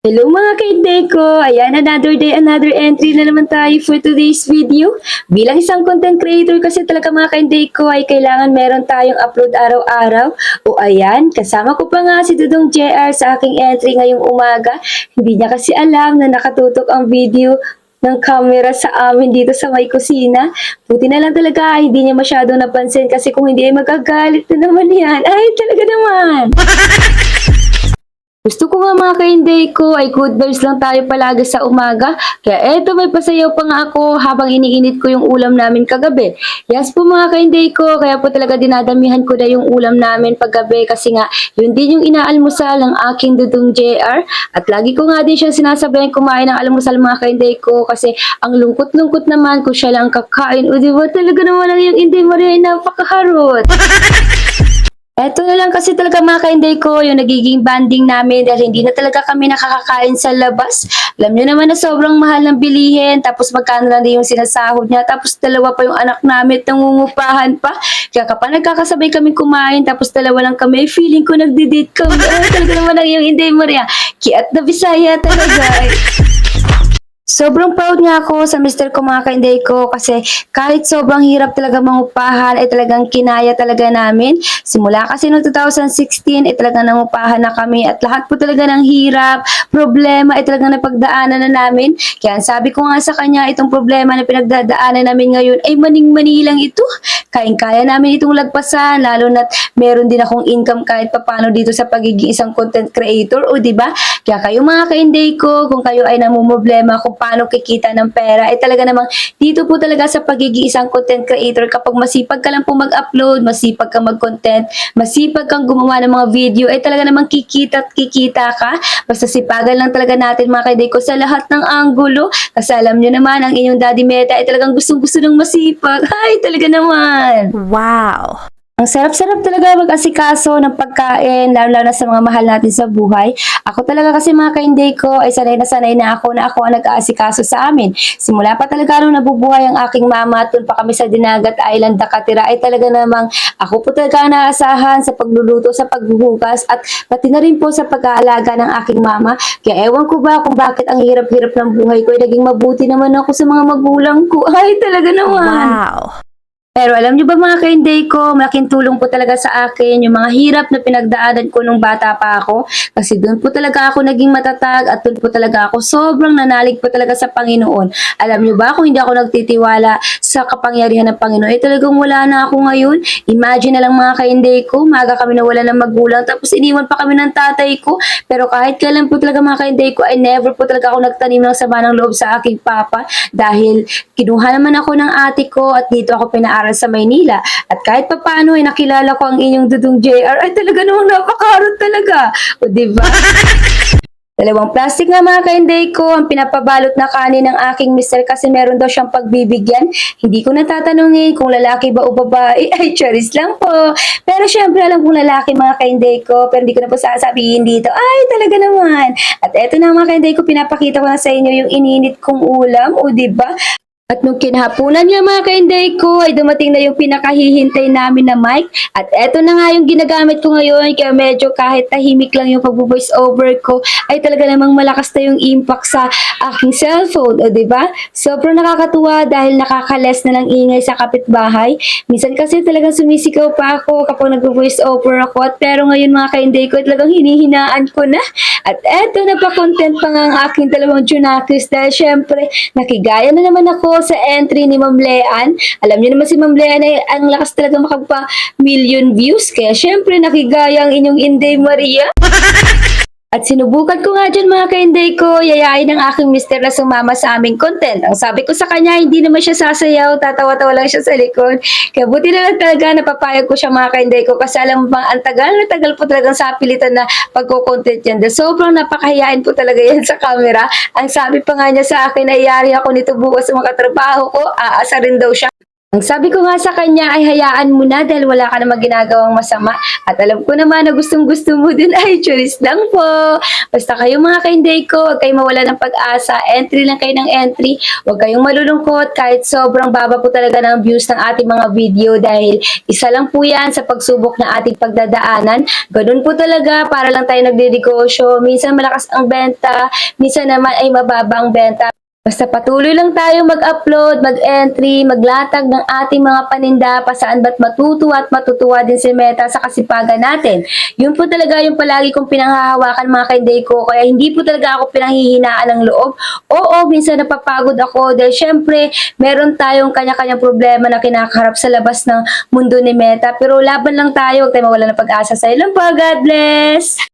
Hello mga kainday ko! Ayan, another day, another entry na naman tayo for today's video. Bilang isang content creator kasi talaga mga kainday ko ay kailangan meron tayong upload araw-araw. O ayan, kasama ko pa nga si Dudong JR sa aking entry ngayong umaga. Hindi niya kasi alam na nakatutok ang video ng camera sa amin dito sa may kusina. Buti na lang talaga, hindi niya masyadong napansin kasi kung hindi ay magagalit na naman yan. Ay, talaga naman! Gusto ko nga mga kainday ko ay good vibes lang tayo palagi sa umaga. Kaya eto may pasayaw pa nga ako habang iniinit ko yung ulam namin kagabi. Yes po mga kainday ko, kaya po talaga dinadamihan ko na yung ulam namin paggabi kasi nga yun din yung inaalmusal ng aking Dudong JR. At lagi ko nga din siya sinasabayan kumain ng almusal mga kainday ko kasi ang lungkot-lungkot naman kung siya lang kakain. O diba talaga naman ang yung Inday Maria ay napakaharot. Eto na lang kasi talaga mga kainday ko, yung nagiging banding namin dahil hindi na talaga kami nakakakain sa labas. Alam nyo naman na sobrang mahal ng bilihin, tapos magkano lang din yung sinasahod niya, tapos dalawa pa yung anak namin at nangungupahan pa. Kaya kapag nagkakasabay kami kumain, tapos dalawa lang kami, feeling ko nagdi-date kami. Talaga naman ang yung Inday Maria. Kiat na Bisaya talaga. Sobrang proud nga ako sa mister ko mga kainday ko kasi kahit sobrang hirap talaga mangupahan ay talagang kinaya talaga namin. Simula kasi noong 2016 ay talagang nangupahan na kami at lahat po talaga ng hirap, problema ay talagang napagdaanan na namin. Kaya sabi ko nga sa kanya itong problema na pinagdadaanan namin ngayon ay maning-mani lang ito. Kayang-kaya namin itong lagpasan lalo na't meron din akong income kahit papano dito sa pagiging isang content creator o di ba? Kaya kayo mga kainday ko, kung kayo ay namumblema kung paano kikita ng pera, ay talaga namang dito po talaga sa pagiging isang content creator kapag masipag ka lang po mag-upload, masipag kang mag-content, masipag kang gumawa ng mga video, ay talaga namang kikita at kikita ka. Basta sipagan lang talaga natin mga kainday ko sa lahat ng anggulo. Kasi alam nyo naman, ang inyong daddy Meta ay talagang gustong-gusto ng masipag. Ay, talaga naman! Wow! Ang sarap-sarap talaga mag-asikaso ng pagkain, lalo-lalo na sa mga mahal natin sa buhay. Ako talaga kasi mga kainday ko ay sanay na ako ang nag-aasikaso sa amin. Simula pa talaga nung nabubuhay ang aking mama at pa kami sa Dinagat Island nakatira ay talaga namang ako po talaga naasahan sa pagluluto, sa paghuhugas at pati na rin po sa pag-aalaga ng aking mama. Kaya ewan ko ba kung bakit ang hirap-hirap ng buhay ko ay naging mabuti naman ako sa mga magulang ko. Ay talaga naman! Wow! Pero alam nyo ba mga kainday ko, malaking tulong po talaga sa akin yung mga hirap na pinagdaanan ko nung bata pa ako. Kasi doon po talaga ako naging matatag at doon po talaga ako sobrang nanalig po talaga sa Panginoon. Alam nyo ba kung hindi ako nagtitiwala sa kapangyarihan ng Panginoon, eh talagang wala na ako ngayon. Imagine na lang mga kainday ko, maaga kami nawala ng magulang tapos iniwan pa kami ng tatay ko. Pero kahit kailan po talaga mga kainday ko, ay never po talaga ako nagtanim ng sama ng loob sa aking papa dahil kinuha naman ako ng ate ko at dito ako pinaaral sa Maynila. At kahit pa paano ay nakilala ko ang inyong Dudong JR ay talaga namang napakarot talaga. O diba? Dalawang plastic nga mga kainday ko ang pinapabalot na kanin ng aking mister kasi meron daw siyang pagbibigyan. Hindi ko natatanungin kung lalaki ba o babae. Ay, charis lang po. Pero syempre alam kong lalaki mga kainday ko pero hindi ko na po sasabihin dito. Ay, talaga naman. At eto na mga kainday ko, pinapakita ko na sa inyo yung ininit kong ulam. O diba? At nung kinahapunan nga mga kainday ko ay dumating na yung pinakahihintay namin na mic. At eto na nga yung ginagamit ko ngayon kaya medyo kahit tahimik lang yung pag-voice over ko ay talaga namang malakas na yung impact sa aking cellphone. O diba? Sobrang nakakatuwa dahil nakakales na lang ingay sa kapitbahay. Minsan kasi talagang sumisigaw pa ako kapag nag-voice over ako. At pero ngayon mga kainday ko talagang hinihinaan ko na. At eto na pa content pa nga ang aking dalawang Junakis dahil syempre nakigaya na naman ako sa entry ni Ma'am Leanne. Alam niyo naman si Ma'am Leanne ay ang lakas talaga makapag-million views. Kaya syempre nakigaya ang inyong Inday Maria. At sinubukan ko nga dyan mga kainday ko, yayain ng aking mister na sumama sa aming content. Ang sabi ko sa kanya, hindi naman siya sasayaw, tatawa-tawa lang siya sa likod. Kaya buti na lang talaga napapayag ko siya mga kainday ko kasi alam mo bang ang tagal na tagal po talagang sa pilitan na pagko-content yan. Dahil sobrang napakahiyain po talaga yan sa camera. Ang sabi pa nga niya sa akin, ay yari ako nito bukas sa mga trabaho ko, aasa rin daw siya. Ang sabi ko nga sa kanya ay hayaan mo na dahil wala ka namang ginagawang masama. At alam ko naman na gustong-gusto mo din ay choice lang po. Basta kayo mga ka-Inday ko, huwag kayong mawala ng pag-asa. Entry lang kayo ng entry. Huwag kayong malulungkot kahit sobrang baba po talaga ng views ng ating mga video dahil isa lang po yan sa pagsubok na ating pagdadaanan. Ganun po talaga para lang tayo nagdedegosyo. Minsan malakas ang benta, minsan naman ay mababa ang benta. Basta patuloy lang tayo mag-upload, mag-entry, maglatag ng ating mga paninda pa saan ba't matutuwa at matutuwa din si Meta sa kasipagan natin. Yun po talaga yung palagi kong pinanghahawakan mga ka-Inday ko, kaya hindi po talaga ako pinanghihinaan ng loob. Oo, minsan napapagod ako dahil syempre meron tayong kanya-kanyang problema na kinakaharap sa labas ng mundo ni Meta. Pero laban lang tayo, huwag tayo mawala ng pag-asa sa ilang pa. God bless!